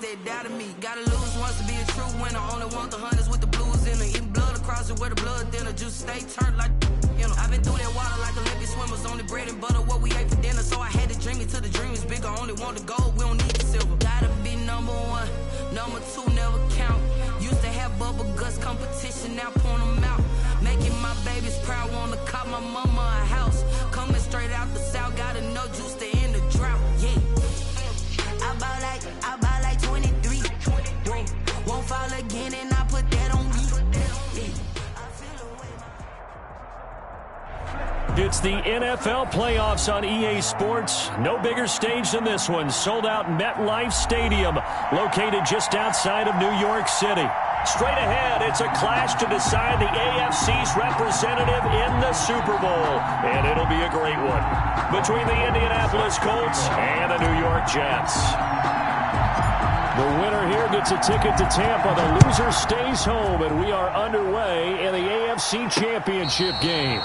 that doubted me. Gotta lose once to be a true winner. Only want the hunters with the blues in her. Eating blood across it where the blood thinner. Juice stay turned like, you know. I've been through that water like Olympic swimmers. Only bread and butter, what we ate for dinner. So I had to dream it till the dream is bigger. Only want the gold, we don't need the silver. Gotta be number one, number two never count. Used to have bubble guts competition, now point them out. Making my babies proud, wanna cop my mama a house. Coming straight out the south, gotta know juice to end the drought. Yeah. I bought like 23. Won't fall again, and I put that on me. It's the NFL playoffs on EA Sports. No bigger stage than this one. Sold out MetLife Stadium, located just outside of New York City. Straight ahead, it's a clash to decide the AFC's representative in the Super Bowl. And it'll be a great one between the Indianapolis Colts and the New York Jets. The winner here gets a ticket to Tampa. The loser stays home, and we are underway in the AFC Championship game.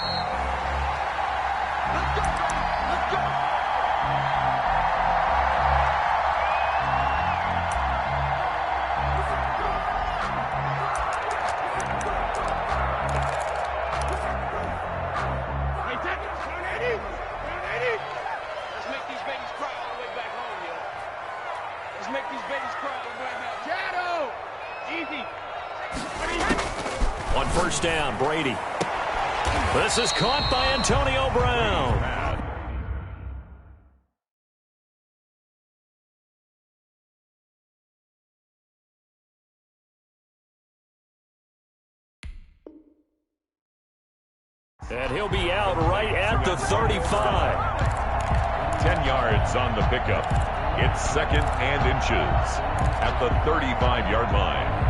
On first down, Brady. This is caught by Antonio Brown. And he'll be out right at the 35. 10 yards on the pickup. It's 2nd and inches at the 35-yard line.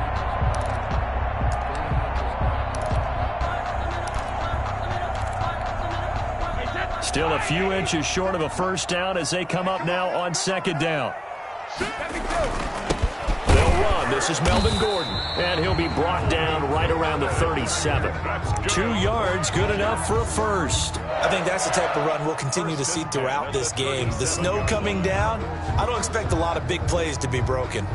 Still a few inches short of a first down as they come up now on 2nd down. They'll run. This is Melvin Gordon. And he'll be brought down right around the 37. 2 yards, good enough for a first. I think that's the type of run we'll continue to see throughout this game. The snow coming down, I don't expect a lot of big plays to be broken.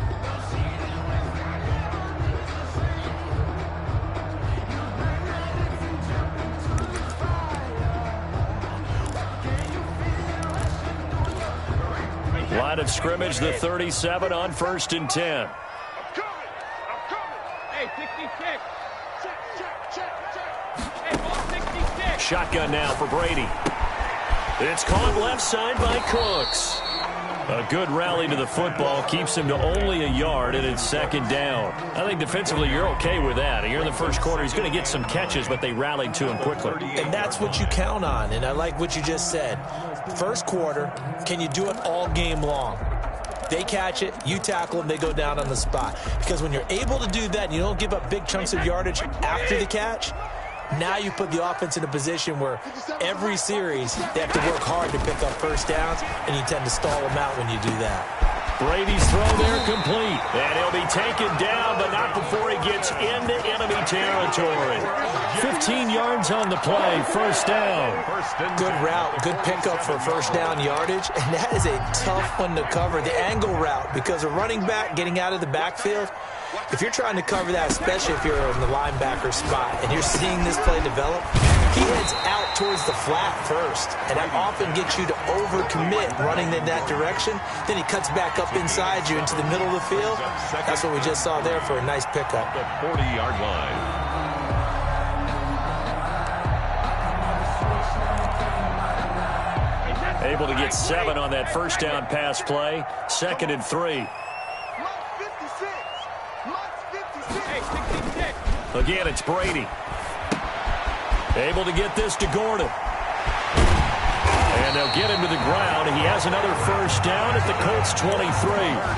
Line of scrimmage, the 37 on 1st and 10. I'm coming. Hey, 66. Check. Hey, ball 66. Shotgun now for Brady. It's caught left side by Cooks. A good rally to the football keeps him to only a yard, and it's 2nd down. I think defensively you're okay with that. Here in the first quarter, he's going to get some catches, but they rallied to him quickly. And that's what you count on, and I like what you just said. First quarter, can you do it all game long? They catch it, you tackle them, they go down on the spot. Because when you're able to do that and you don't give up big chunks of yardage after the catch, now you put the offense in a position where every series they have to work hard to pick up first downs, and you tend to stall them out when you do that. Brady's throw there complete. And he'll be taken down, but not before he gets into enemy territory. 15 yards on the play, first down. Good route, good pickup for first down yardage, and that is a tough one to cover. The angle route, because a running back getting out of the backfield, if you're trying to cover that, especially if you're in the linebacker spot and you're seeing this play develop, he heads out towards the flat first, and that often gets you to overcommit running in that direction. Then he cuts back up inside you into the middle of the field. That's what we just saw there for a nice pickup. The 40-yard line. Able to get 7 on that first down pass play. 2nd and 3. Again, it's Brady. Able to get this to Gordon. And they'll get him to the ground. He has another first down at the Colts 23.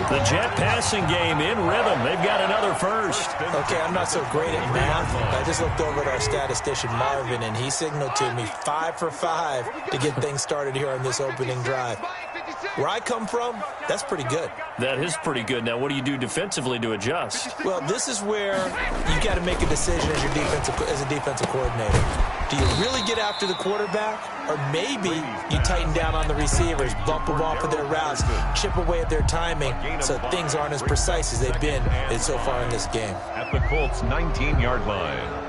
The Jet passing game in rhythm. They've got another first. Okay, I'm not so great at math. I just looked over at our statistician, Marvin, and he signaled to me 5 for 5 to get things started here on this opening drive. Where I come from, that's pretty good. That is pretty good. Now, what do you do defensively to adjust? Well, this is where you got to make a decision as a defensive coordinator. Do you really get after the quarterback, or maybe you tighten down on the receivers, bump them off of their routes, chip away at their timing, so things aren't as precise as they've been so far in this game. At the Colts' 19-yard line.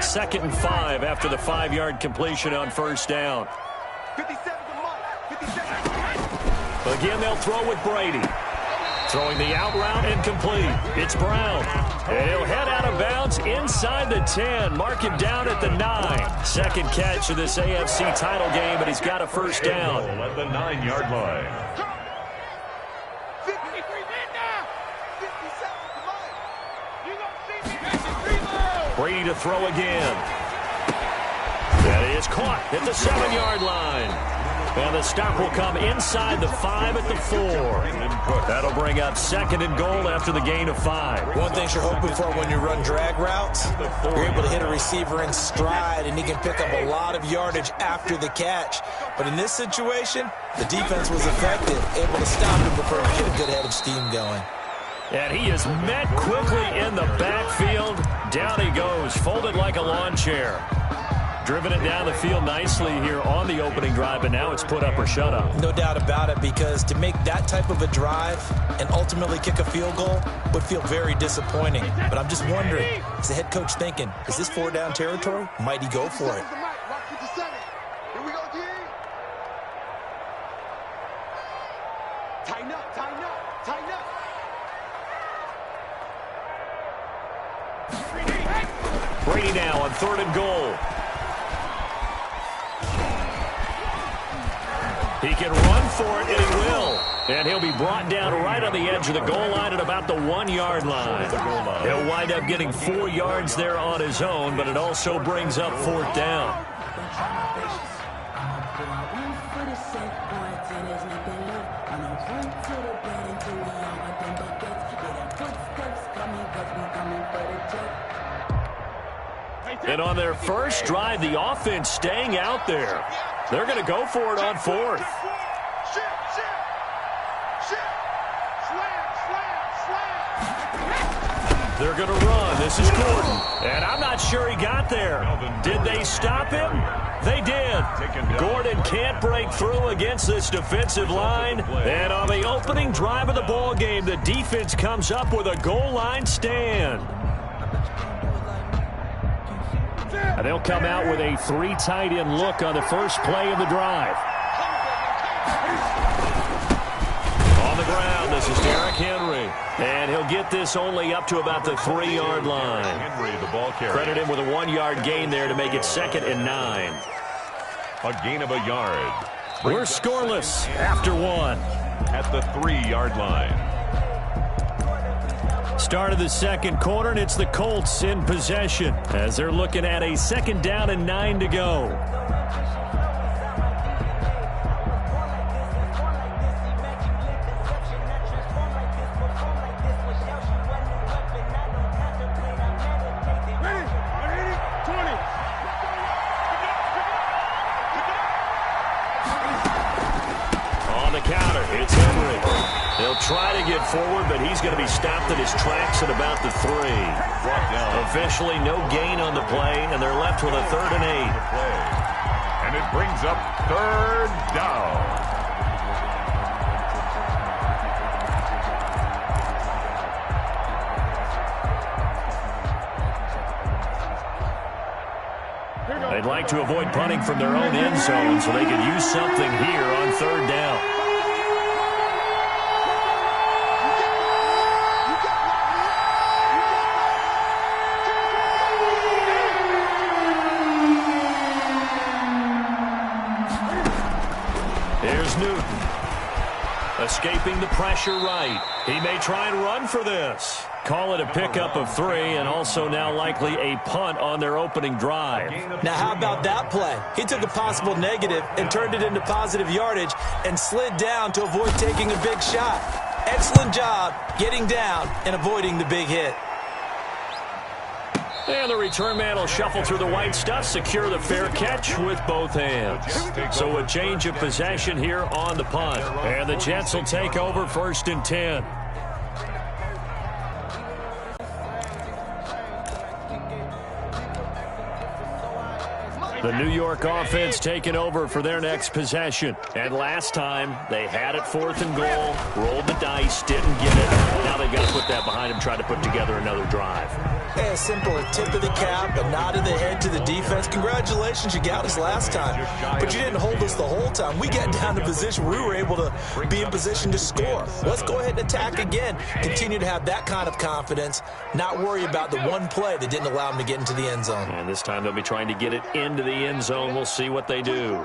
2nd and 5 after the 5-yard completion on first down. 57 to Mike. 57. Again, they'll throw with Brady. Throwing the out route and complete. It's Brown. And he'll head out of bounds inside the 10. Mark him down at the 9. Second catch of this AFC title game, but he's got a first down. At the 9-yard line. 53 men now. 57 to Mike. You don't see me. Reload. Brady to throw again. That is caught at the 7-yard line. And the stop will come inside the 5 at the 4. That'll bring up 2nd and goal after the gain of 5. One thing you're hoping for when you run drag routes, you're able to hit a receiver in stride, and he can pick up a lot of yardage after the catch. But in this situation, the defense was effective, able to stop him before he get a good head of steam going. And he is met quickly in the backfield. Down he goes, folded like a lawn chair. Driven it down the field nicely here on the opening drive, but now it's put up or shut up. No doubt about it, because to make that type of a drive and ultimately kick a field goal would feel very disappointing. But I'm just wondering, is the head coach thinking, is this 4-down territory? Might he go for it? Here we go, D. Tighten up, tighten up, tighten up. Brady now on 3rd and goal. He can run for it, and he will. And he'll be brought down right on the edge of the goal line at about the 1-yard line. He'll wind up getting 4 yards there on his own, but it also brings up 4th down. And on their first drive, the offense staying out there. They're going to go for it on 4th. They're going to run. This is Gordon. And I'm not sure he got there. Did they stop him? They did. Gordon can't break through against this defensive line. And on the opening drive of the ball game, the defense comes up with a goal line stand. And they'll come out with a 3 tight end look on the first play of the drive. On the ground, this is Derrick Henry. And he'll get this only up to about the 3-yard line. Henry, the ball carrier. Credit him with a 1-yard gain there to make it 2nd and 9. A gain of a yard. We're scoreless after 1. At the 3-yard line. Start of the second quarter, and it's the Colts in possession as they're looking at a 2nd down and 9 to go. On the counter, it's Henry. They'll try to get forward, but he's going to be stopped at his tracks at about the 3. Officially no gain on the play, and they're left with a 3rd and 8. And it brings up 3rd down. They'd like to avoid punting from their own end zone so they could use something here on 3rd down. Here's Newton. Escaping the pressure right. He may try and run for this. Call it a pickup of 3, and also now likely a punt on their opening drive. Now, how about that play? He took a possible negative and turned it into positive yardage and slid down to avoid taking a big shot. Excellent job getting down and avoiding the big hit. And the return man will shuffle through the white stuff, secure the fair catch with both hands. So a change of possession here on the punt. And the Jets will take over 1st and 10. The New York offense taking over for their next possession. And last time, they had it 4th and goal, rolled the dice, didn't get it. Now they've got to put that behind them, try to put together another drive. Hey, a simple tip of the cap, a nod of the head to the defense. Congratulations, you got us last time. But you didn't hold us the whole time. We got down to position where we were able to be in position to score. Let's go ahead and attack again. Continue to have that kind of confidence, not worry about the one play that didn't allow them to get into the end zone. And this time they'll be trying to get it into the end zone. We'll see what they do.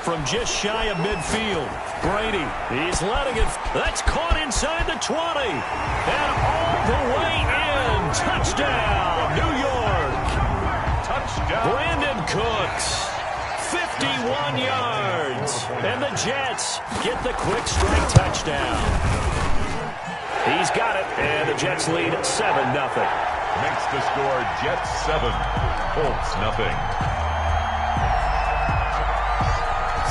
From just shy of midfield, Brady, he's letting it. That's caught inside the 20. And all the way in. Touchdown, New York. Touchdown. Brandon Cooks, 51 yards. And the Jets get the quick strike touchdown. He's got it, and the Jets lead 7-0. Makes the score Jets 7, Colts nothing.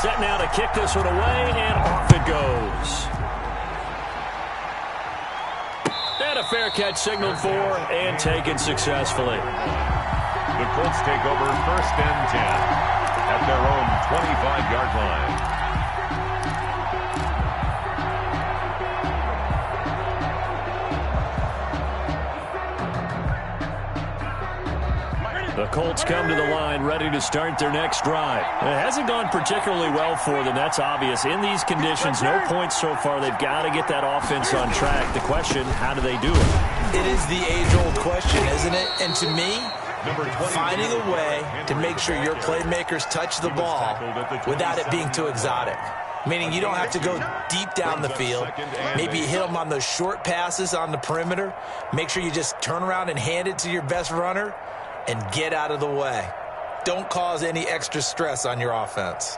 Set now to kick this one away, and off it goes. And a fair catch signaled for and taken successfully. The Colts take over 1st and 10 at their own 25-yard line. The Colts come to the line ready to start their next drive. It hasn't gone particularly well for them. That's obvious. In these conditions, no points so far. They've got to get that offense on track. The question, how do they do it? It is the age-old question, isn't it? And to me, finding a way to make sure your playmakers touch the ball without it being too exotic. Meaning you don't have to go deep down the field. Maybe you hit them on those short passes on the perimeter. Make sure you just turn around and hand it to your best runner and get out of the way. Don't cause any extra stress on your offense.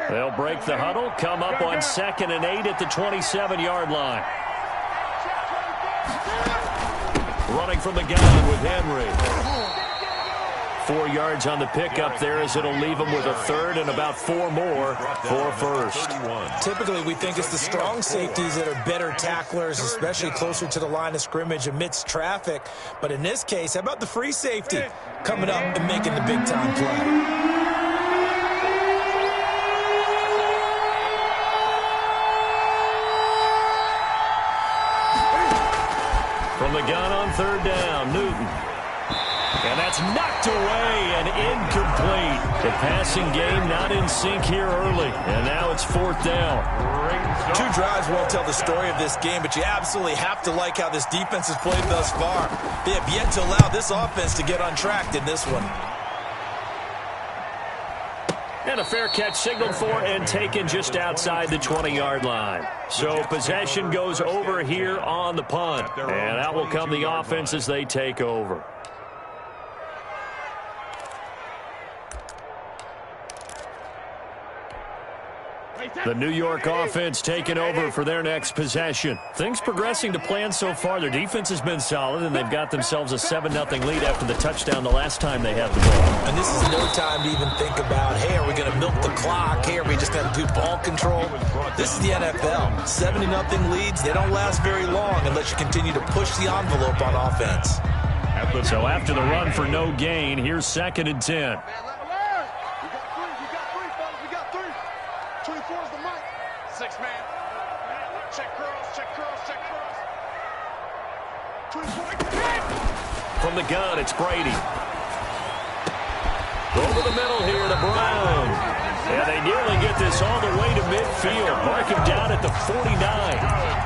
They'll break the huddle, come up on 2nd and 8 at the 27-yard line. Running from the gun with Henry. 4 yards on the pickup there as it'll leave them with a 3rd and about 4 more for 1st. Typically, we think it's the strong safeties that are better tacklers, especially closer to the line of scrimmage amidst traffic. But in this case, how about the free safety coming up and making the big-time play? From the gun on 3rd down, Newton. And that's knocked away and incomplete. The passing game not in sync here early. And now it's 4th down. 2 drives won't tell the story of this game, but you absolutely have to like how this defense has played thus far. They have yet to allow this offense to get untracked in this one. And a fair catch signaled for and taken just outside the 20-yard line. So possession goes over here on the punt. And out will come the offense as they take over. The New York offense taking over for their next possession. Things progressing to plan so far. Their defense has been solid, and they've got themselves a 7-0 lead after the touchdown the last time they had the ball. And this is no time to even think about, hey, are we going to milk the clock? Hey, are we just going to do ball control? This is the NFL. 70-0 leads, they don't last very long unless you continue to push the envelope on offense. So after the run for no gain, here's 2nd and 10. From the gun, it's Brady. Over the middle here to Brown. And they nearly get this all the way to midfield. Mark him down at the 49.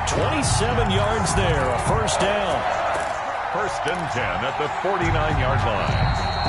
27 yards there, a 1st down. 1st and 10 at the 49-yard line.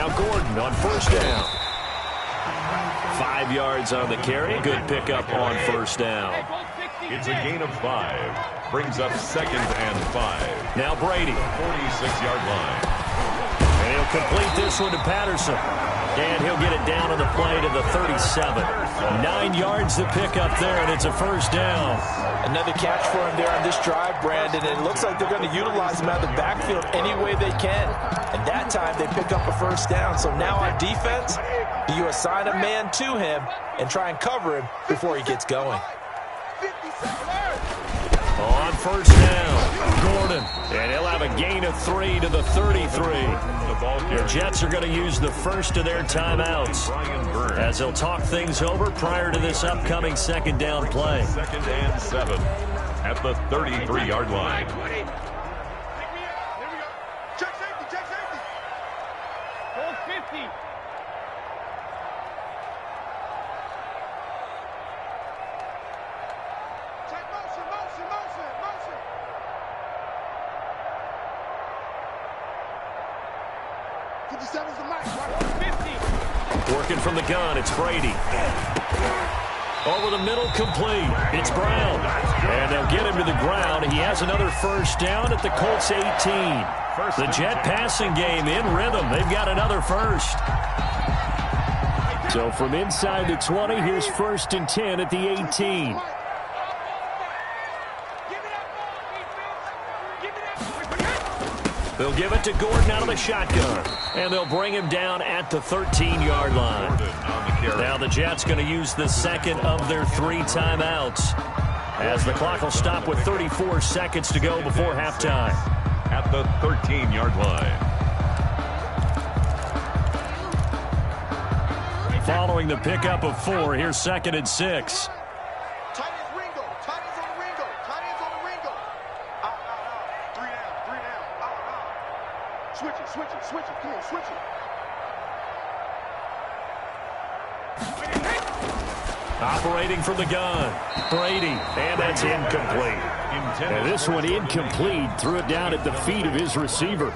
Now Gordon on first down. 5 yards on the carry. Good pickup on first down. It's a gain of 5. Brings up 2nd and 5. Now Brady. 46-yard line. And he'll complete this one to Patterson. And he'll get it down on the play to the 37. 9 yards to pick up there, and it's a first down. Another catch for him there on this drive, Brandon. And it looks like they're going to utilize him out of the backfield any way they can. And that time they pick up a first down. So now on defense, do you assign a man to him and try and cover him before he gets going? On first down, Gordon. And he'll have a gain of 3 to the 33. The Jets are going to use the first of their timeouts as they'll talk things over prior to this upcoming second down play. 2nd and 7 at the 33-yard line. Check safety, check safety. Hold 50. Check motion, motion, motion, motion. Seven's the mic, right? 50. Working from the gun, it's Brady. Over the middle, complete. It's Brown. And they'll get him to the ground. He has another first down at the Colts 18. The Jet passing game in rhythm. They've got another first. So from inside the 20, here's 1st and 10 at the 18. They'll give it to Gordon out of the shotgun. And they'll bring him down at the 13-yard line. Now the Jets going to use the second of their 3 timeouts, as the clock will stop with 34 seconds to go before halftime. At the 13-yard line. Following the pickup of 4, here's 2nd and 6. Switch it, come on, switch it. Operating from the gun, Brady, and that's incomplete. And this one incomplete, threw it down at the feet of his receiver.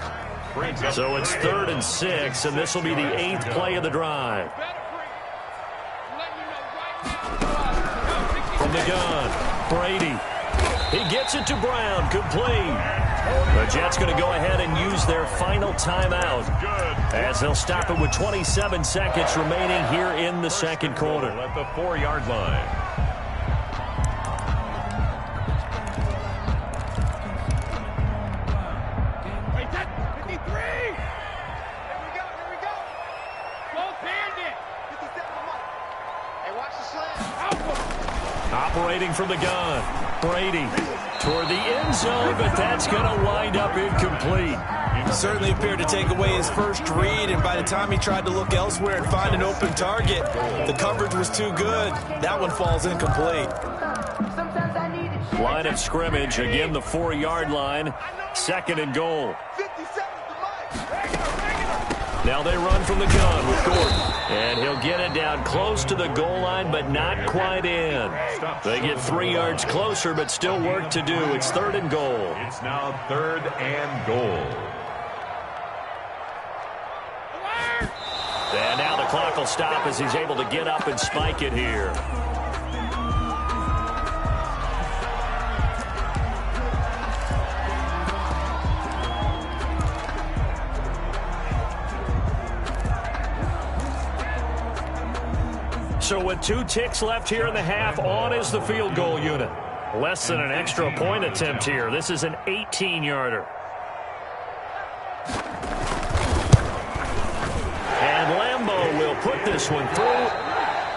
So it's 3rd and 6, and this will be the 8th play of the drive. From the gun, Brady. He gets it to Brown, complete. The Jets going to go ahead and use their final timeout, as they'll stop it with 27 seconds remaining here in the second quarter. At the 4-yard line. Wait, that's 53! Here we go, here we go! Slow bandit! 57 Mike. Hey, watch the slam. Operating from the gun, Brady toward the end zone, but that's going to wind up incomplete. He certainly appeared to take away his first read, and by the time he tried to look elsewhere and find an open target, the coverage was too good. That one falls incomplete. Line of scrimmage, again the 4-yard line, 2nd and goal. 57's the mic. Now they run from the gun with Gordon. And he'll get it down close to the goal line, but not quite in. They get 3 yards closer, but still work to do. It's 3rd and goal. It's now 3rd and goal. And now the clock will stop as he's able to get up and spike it here. So with 2 ticks left here in the half, on is the field goal unit. Less than an extra point attempt here. This is an 18-yarder. And Lambeau will put this one through.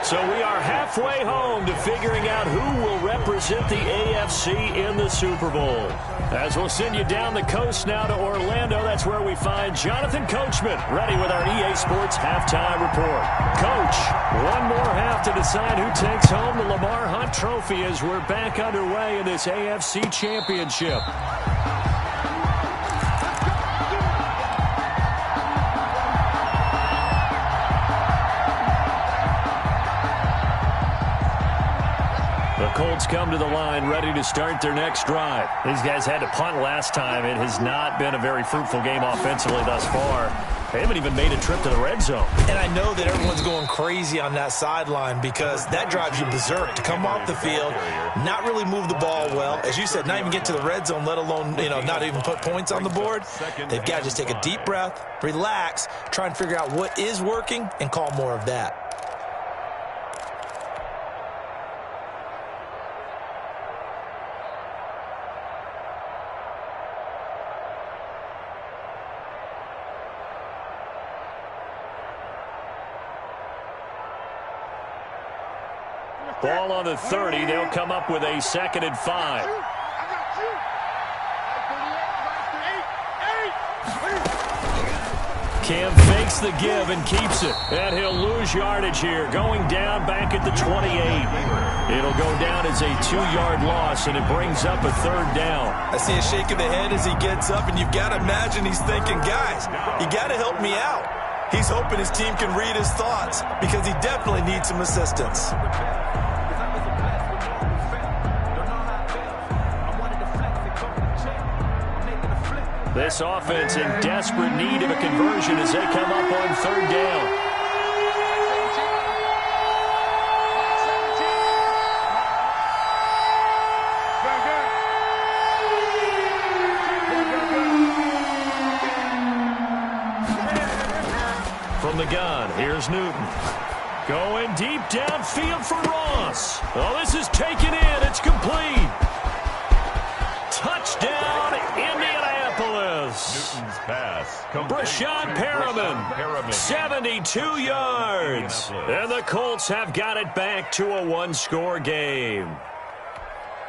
So we are halfway home to figuring out who will represent the AFC in the Super Bowl. As we'll send you down the coast now to Orlando, that's where we find Jonathan Coachman ready with our EA Sports Halftime Report. Coach, one more half to decide who takes home the Lamar Hunt Trophy as we're back underway in this AFC Championship. Colts come to the line ready to start their next drive. These guys had to punt last time. It has not been a very fruitful game offensively thus far. They haven't even made a trip to the red zone. And I know that everyone's going crazy on that sideline because that drives you berserk to come off the field, not really move the ball well. As you said, not even get to the red zone, let alone, not even put points on the board. They've got to just take a deep breath, relax, try and figure out what is working, and call more of that. Ball on the 30. They'll come up with a 2nd and 5. Cam fakes the give and keeps it. And he'll lose yardage here. Going down back at the 28. It'll go down as a 2-yard loss, and it brings up a 3rd down. I see a shake of the head as he gets up, and you've got to imagine he's thinking, guys, you got to help me out. He's hoping his team can read his thoughts because he definitely needs some assistance. This offense in desperate need of a conversion as they come up on 3rd down. From the gun, here's Newton. Going deep downfield for Ross. Oh, this is taken in. It's complete. Touchdown, Indianapolis. Newton's pass. Brashad Perriman, 72 yards. And the Colts have got it back to a 1-score game.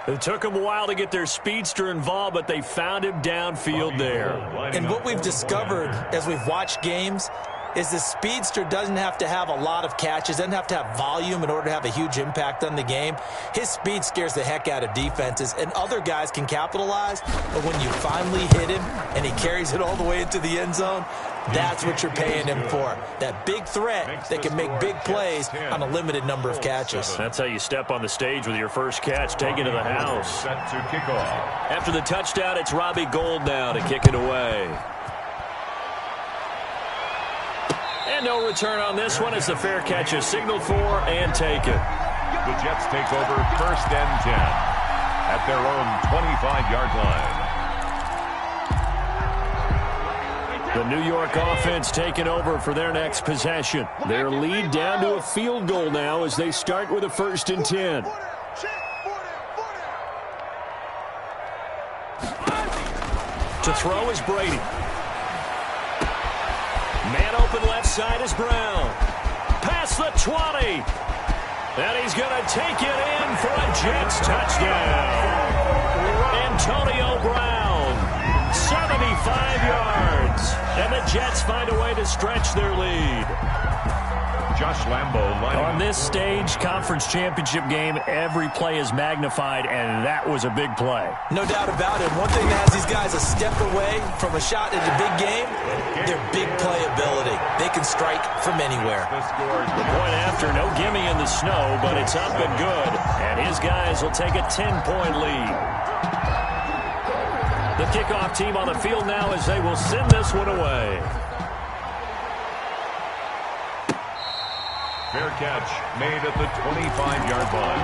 It took them a while to get their speedster involved, but they found him downfield there. And what we've discovered as we've watched games is the speedster doesn't have to have a lot of catches, doesn't have to have volume in order to have a huge impact on the game. His speed scares the heck out of defenses, and other guys can capitalize, but when you finally hit him and he carries it all the way into the end zone, that's what you're paying him for. That big threat that can make big plays on a limited number of catches. That's how you step on the stage with your first catch, take it to the house. Set to kick off. After the touchdown, it's Robbie Gould now to kick it away. And no return on this one as the fair catch is signaled for and taken. The Jets take over 1st and 10 at their own 25-yard line. The New York offense taking over for their next possession. Their lead down to a field goal now as they start with a 1st and 10. To throw is Brady. Man open left side is Brown. Past the 20. And he's going to take it in for a Jets touchdown. Antonio Brown, 75 yards. And the Jets find a way to stretch their lead. Josh Lambo on this stage, conference championship game, every play is magnified, and that was a big play. No doubt about it. One thing that has these guys a step away from a shot at a big game, their big play ability. They can strike from anywhere. The point after, no gimme in the snow, but it's up and good, and his guys will take a 10-point lead. The kickoff team on the field now as they will send this one away. Fair catch made at the 25-yard line.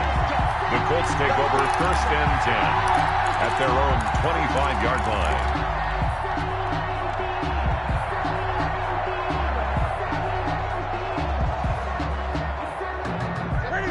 The Colts take over 1st and 10 at their own 25-yard line.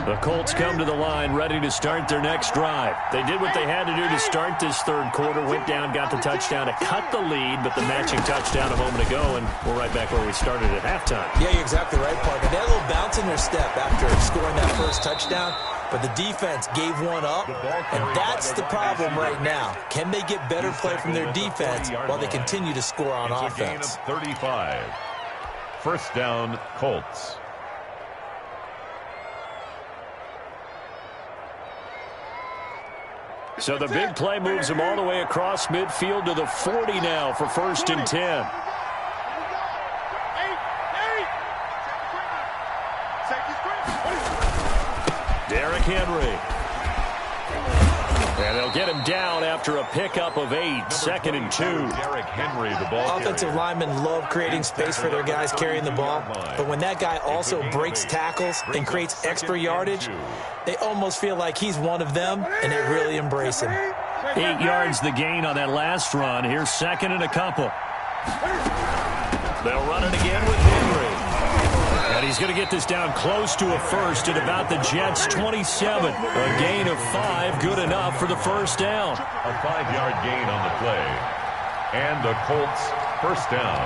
The Colts come to the line ready to start their next drive. They did what they had to do to start this 3rd quarter, went down, got the touchdown to cut the lead, but the matching touchdown a moment ago, and we're right back where we started at halftime. Yeah, you're exactly right, Parker. They had a little bounce in their step after scoring that first touchdown, but the defense gave one up, and that's the problem right now. Can they get better play from their defense while they continue to score on offense? 35. 1st down, Colts. So the big play moves them all the way across midfield to the 40 now for 1st and 10. Derrick Henry. And they'll get him down after a pickup of 8, 2nd and 2. Derrick Henry, the ball Offensive linemen love creating space for their guys carrying the ball, but when that guy also breaks tackles and creates extra yardage, they almost feel like he's one of them, and they really embrace him. 8 yards the gain on that last run. Here's 2nd and a couple. They'll run it again with Henry. And he's going to get this down close to a first at about the Jets' 27. A gain of 5, good enough for the first down. A 5-yard gain on the play. And the Colts first down.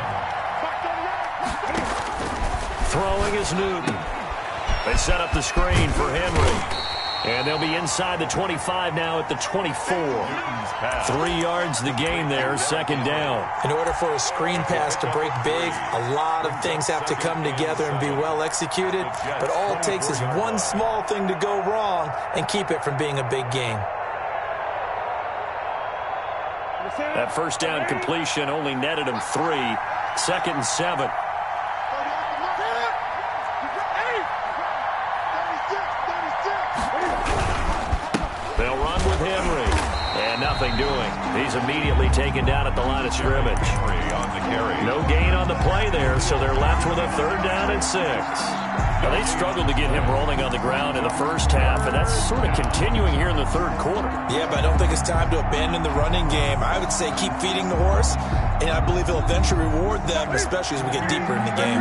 Throwing is Newton. They set up the screen for Henry. And they'll be inside the 25 now at the 24. 3 yards the gain there, 2nd down. In order for a screen pass to break big, a lot of things have to come together and be well executed. But all it takes is one small thing to go wrong and keep it from being a big gain. That first down completion only netted him 3. 2nd and 7. They'll run with Henry. And nothing doing. He's immediately taken down at the line of scrimmage. No gain on the play there, so they're left with a 3rd down and 6. Now, they struggled to get him rolling on the ground in the first half, and that's sort of continuing here in the 3rd quarter. Yeah, but I don't think it's time to abandon the running game. I would say keep feeding the horse, and I believe he'll eventually reward them, especially as we get deeper in the game.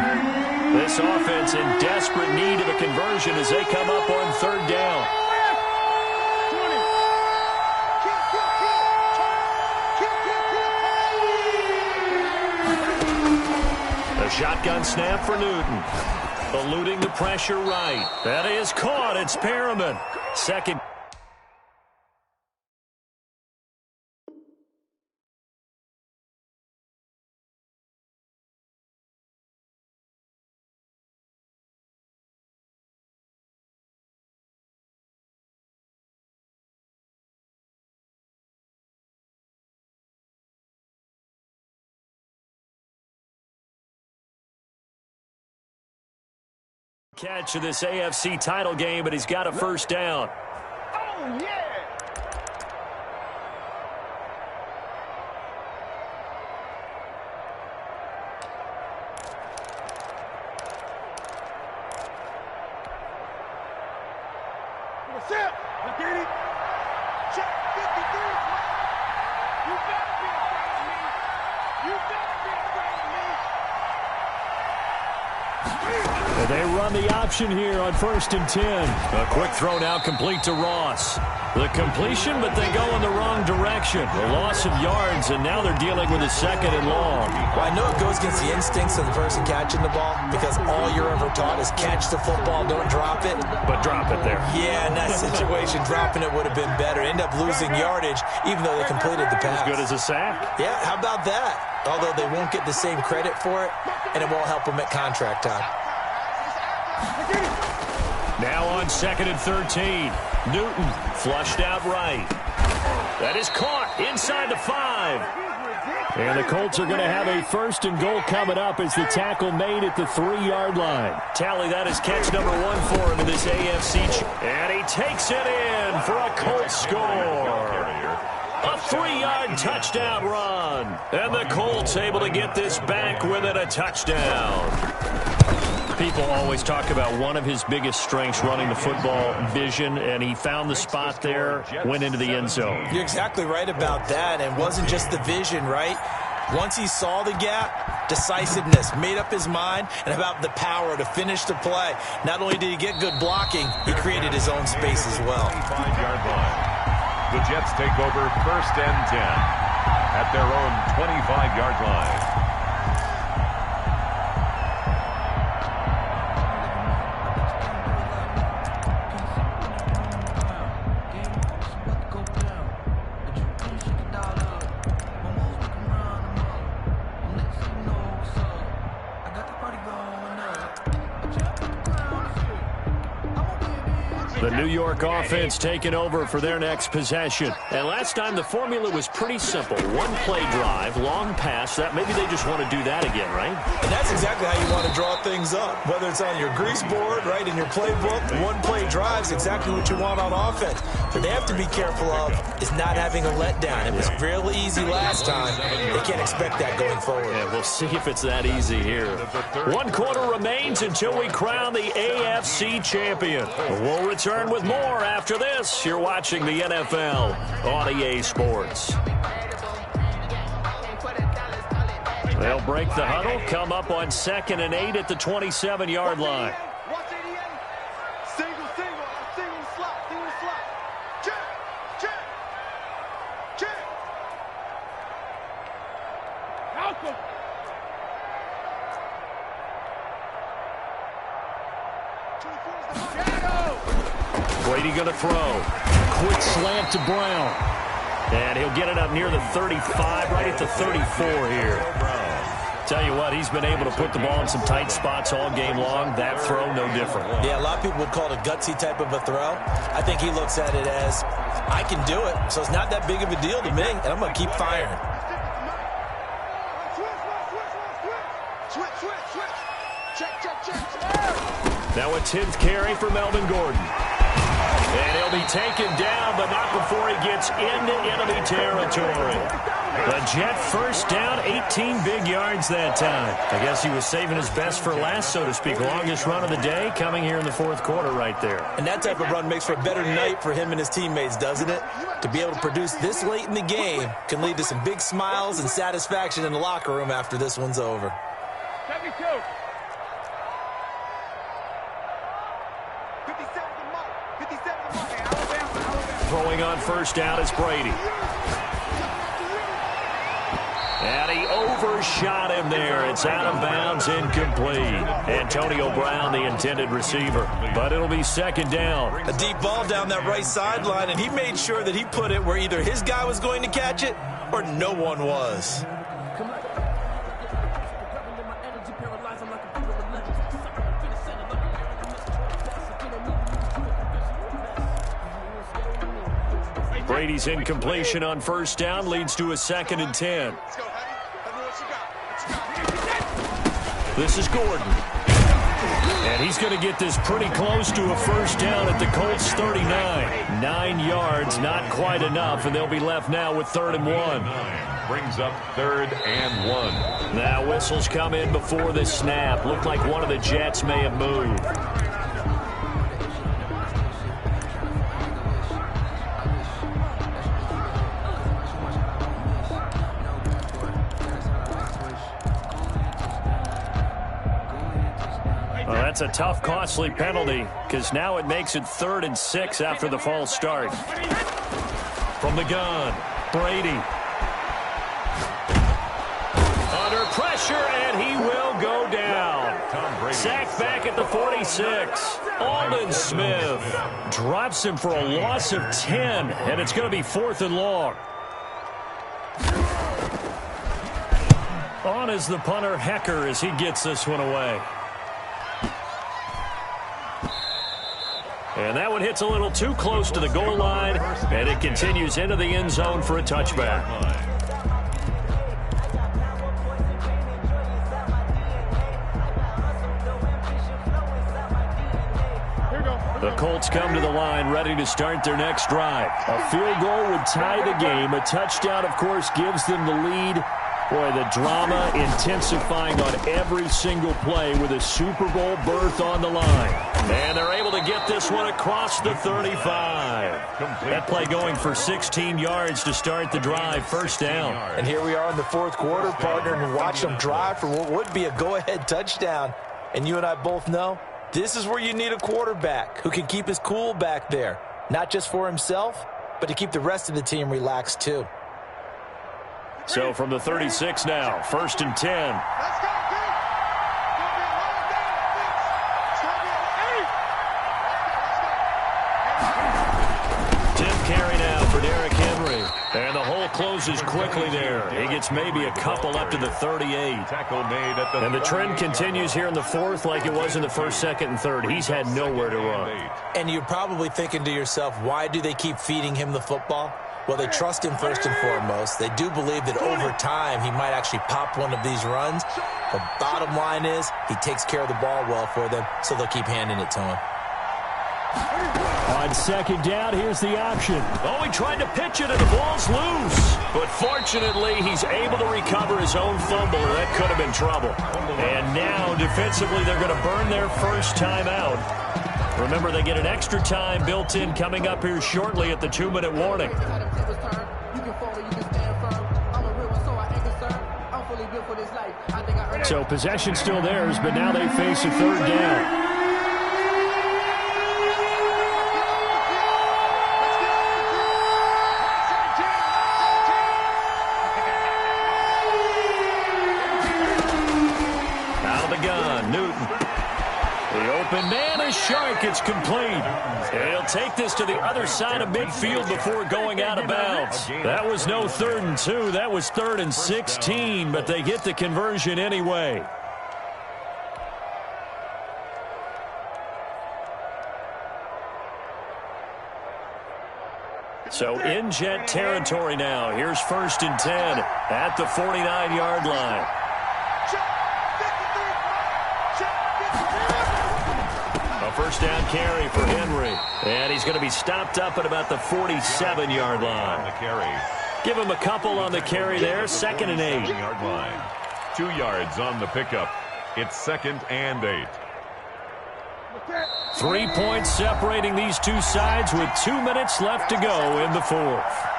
This offense in desperate need of a conversion as they come up on 3rd down. A shotgun snap for Newton. Eluding the pressure right. That is caught. It's Perriman. 2nd. Catch of this AFC title game, but he's got a first down. Oh, yeah. What's up? You get it? Check 53. You better be afraid of me. You better be afraid of me. They run the option here on 1st and 10. A quick throw now complete to Ross. The completion, but they go in the wrong direction. A loss of yards, and now they're dealing with a 2nd and long. Well, I know it goes against the instincts of the person catching the ball because all you're ever taught is catch the football, don't drop it. But drop it there. Yeah, in that situation, dropping it would have been better. End up losing yardage, even though they completed the pass. As good as a sack. Yeah, how about that? Although they won't get the same credit for it, and it won't help them at contract time. Now on 2nd and 13. Newton flushed out right. That is caught inside the 5. And the Colts are going to have a 1st and goal coming up as the tackle made at the 3-yard line. Tally, that is catch number 1 for him in this AFC. And he takes it in for a Colts score. A 3-yard touchdown run. And the Colts able to get this back with it, a touchdown. People always talk about one of his biggest strengths running the football, vision, and he found the spot there, went into the end zone. You're exactly right about that, and it wasn't just the vision, right? Once he saw the gap, decisiveness, made up his mind, and about the power to finish the play. Not only did he get good blocking, he created his own space as well. 25-yard line. The Jets take over 1st and 10 at their own 25-yard line. The New York offense taking over for their next possession. And last time the formula was pretty simple. One play drive, long pass. That maybe they just want to do that again, right? And that's exactly how you want to draw things up. Whether it's on your grease board, right, in your playbook, one play drive is exactly what you want on offense. But they have to be careful of is not having a letdown. It was real easy last time. They can't expect that going forward. Yeah, we'll see if it's that easy here. 1 quarter remains until we crown the AFC champion. We'll return with more after this. You're watching the NFL on EA Sports. They'll break the huddle, come up on 2nd and 8 at the 27-yard line. Brady going to throw. Quick slant to Brown. And he'll get it up near the 35, right at the 34 here. Tell you what, he's been able to put the ball in some tight spots all game long. That throw, no different. Yeah, a lot of people would call it a gutsy type of a throw. I think he looks at it as, I can do it, so it's not that big of a deal to me, and I'm going to keep firing. Now a 10th carry for Melvin Gordon. And he'll be taken down, but not before he gets into enemy territory. The Jet first down, 18 big yards that time. I guess he was saving his best for last, so to speak. Longest run of the day coming here in the 4th quarter right there. And that type of run makes for a better night for him and his teammates, doesn't it? To be able to produce this late in the game can lead to some big smiles and satisfaction in the locker room after this one's over. 72. Throwing on first down is Brady. And he overshot him there. It's out of bounds, incomplete. Antonio Brown, the intended receiver. But it'll be 2nd down. A deep ball down that right sideline, and he made sure that he put it where either his guy was going to catch it or no one was. Brady's incompletion on first down leads to a 2nd and 10. This is Gordon. And he's going to get this pretty close to a first down at the Colts 39. 9 yards, not quite enough, and they'll be left now with 3rd and 1. Brings up 3rd and 1. Now whistles come in before the snap. Looked like one of the Jets may have moved. Well, that's a tough, costly penalty because now it makes it 3rd and 6 after the false start. From the gun, Brady. Under pressure, and he will go down. Sacked back at the 46. Aldon Smith drops him for a loss of 10, and it's going to be 4th and long. On is the punter, Hecker, as he gets this one away. And that one hits a little too close to the goal line, and it continues into the end zone for a touchback. The Colts come to the line ready to start their next drive. A field goal would tie the game. A touchdown, of course, gives them the lead. Boy, the drama intensifying on every single play with a Super Bowl berth on the line. And they're able to get this one across the 35. That play going for 16 yards to start the drive, first down. And here we are in the 4th quarter, partner, and watch them drive for what would be a go-ahead touchdown. And you and I both know this is where you need a quarterback who can keep his cool back there, not just for himself, but to keep the rest of the team relaxed too. So from the 36 now, 1st and 10. Let's go, dude. Carry now for Derrick Henry. And the hole closes quickly there. He gets maybe a couple up to the 38. Tackle made at the And the trend continues here in the 4th like it was in the 1st, 2nd, and 3rd. He's had nowhere to run. And you're probably thinking to yourself, why do they keep feeding him the football? Well, they trust him first and foremost. They do believe that over time he might actually pop one of these runs. The bottom line is he takes care of the ball well for them, so they'll keep handing it to him. On second down, here's the option. Oh, he tried to pitch it, and the ball's loose. But fortunately, he's able to recover his own fumble, or that could have been trouble. And now, defensively, they're going to burn their first timeout. Remember, they get an extra time built in coming up here shortly at the 2-minute warning. So possession still theirs, but now they face a third down. And man, is shark. It's complete. He'll take this to the other side of midfield before going out of bounds. That was no 3rd and 2. That was 3rd and 16, but they get the conversion anyway. So in Jet territory now. Here's 1st and 10 at the 49-yard line. First down carry for Henry. And he's going to be stopped up at about the 47-yard line. Give him a couple on the carry there. 2nd and 8. 2 yards on the pickup. It's 2nd and 8. 3 points separating these two sides with 2 minutes left to go in the 4th.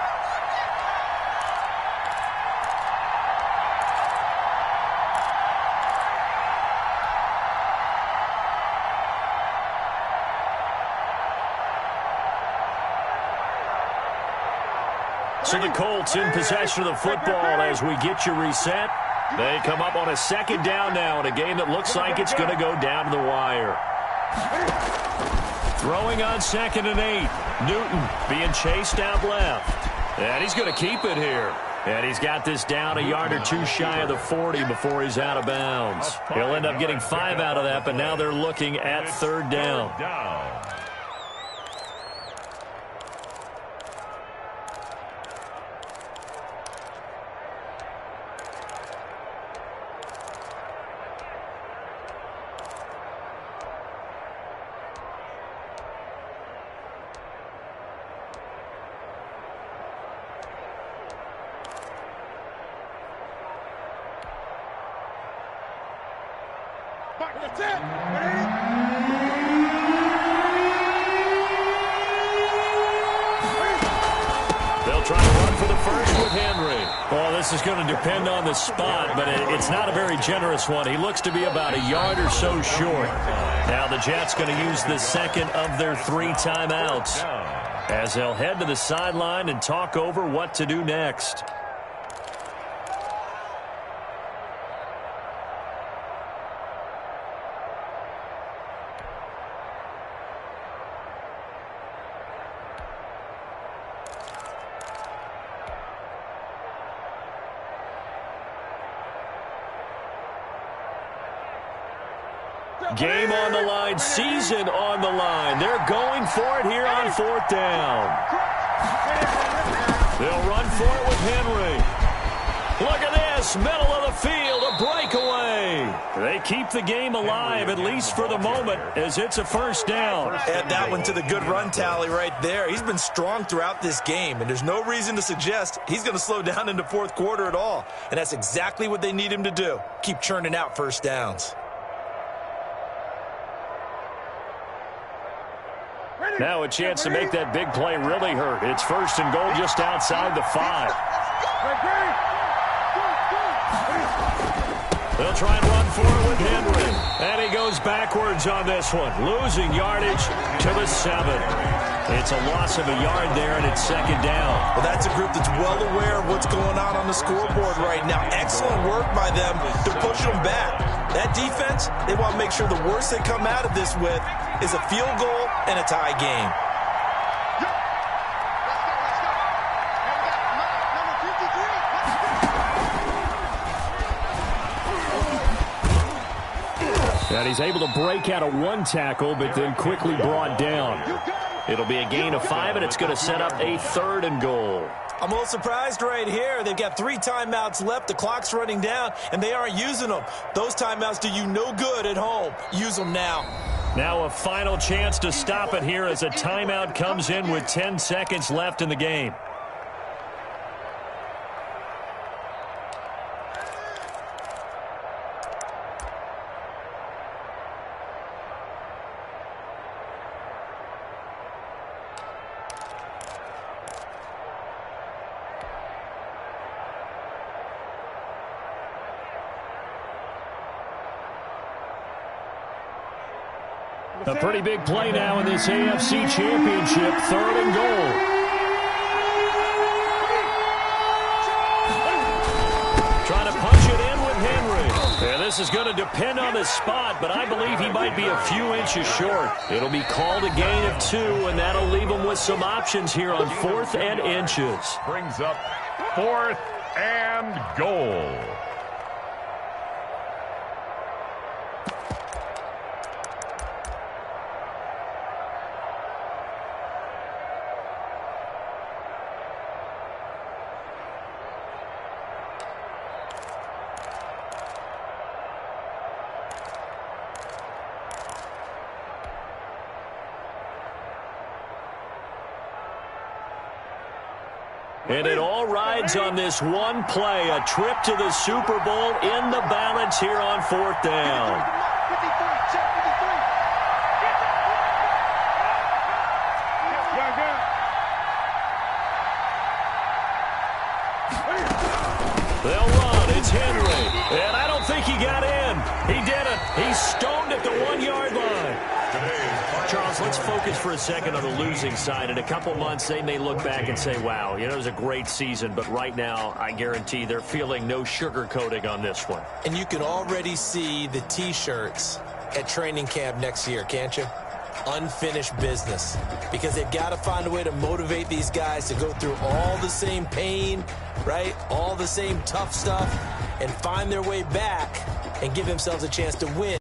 So the Colts in possession of the football as we get you reset. They come up on a 2nd down now in a game that looks like it's going to go down to the wire. Throwing on 2nd and 8. Newton being chased out left. And he's going to keep it here. And he's got this down a yard or two shy of the 40 before he's out of bounds. He'll end up getting 5 out of that, but now they're looking at 3rd down. They'll try to run for the first with Henry. Well, this is going to depend on the spot, but it's not a very generous one. He looks to be about a yard or so short. Now the Jets going to use the 2nd of their 3 timeouts as they'll head to the sideline and talk over what to do next. Game on the line, season on the line. They're going for it here on 4th down. They'll run for it with Henry. Look at this, middle of the field, a breakaway. They keep the game alive, at least for the moment, as it's a 1st down. Add that one to the good run tally right there. He's been strong throughout this game, and there's no reason to suggest he's going to slow down in the 4th quarter at all. And that's exactly what they need him to do. Keep churning out 1st downs. Now a chance to make that big play really hurt. It's 1st and goal just outside the 5. They'll try and run for it with Henry. And he goes backwards on this one, losing yardage to the 7. It's a loss of a yard there, and it's 2nd down. Well, that's a group that's well aware of what's going on the scoreboard right now. Excellent work by them to push them back. That defense, they want to make sure the worst they come out of this with is a field goal and a tie game. And he's able to break out of 1 tackle, but then quickly brought down. It'll be a gain of 5, and it's going to set up a 3rd and goal. I'm a little surprised right here. They've got 3 timeouts left. The clock's running down, and they aren't using them. Those timeouts do you no good at home. Use them now. Now a final chance to stop it here as a timeout comes in with 10 seconds left in the game. A pretty big play now in this AFC Championship, 3rd and goal. Trying to punch it in with Henry. Yeah, this is going to depend on the spot, but I believe he might be a few inches short. It'll be called a gain of 2, and that'll leave him with some options here on 4th and inches. Brings up 4th and goal. And it all rides on this one play, a trip to the Super Bowl in the balance here on 4th down. They'll run. It's Henry. And I don't think he got in. He didn't. He's stoned at the 1-yard line. Charles, let's focus for a second on the losing side. In a couple months, they may look back and say, wow, it was a great season. But right now, I guarantee they're feeling no sugarcoating on this one. And you can already see the T-shirts at training camp next year, can't you? Unfinished business. Because they've got to find a way to motivate these guys to go through all the same pain, right? All the same tough stuff, and find their way back and give themselves a chance to win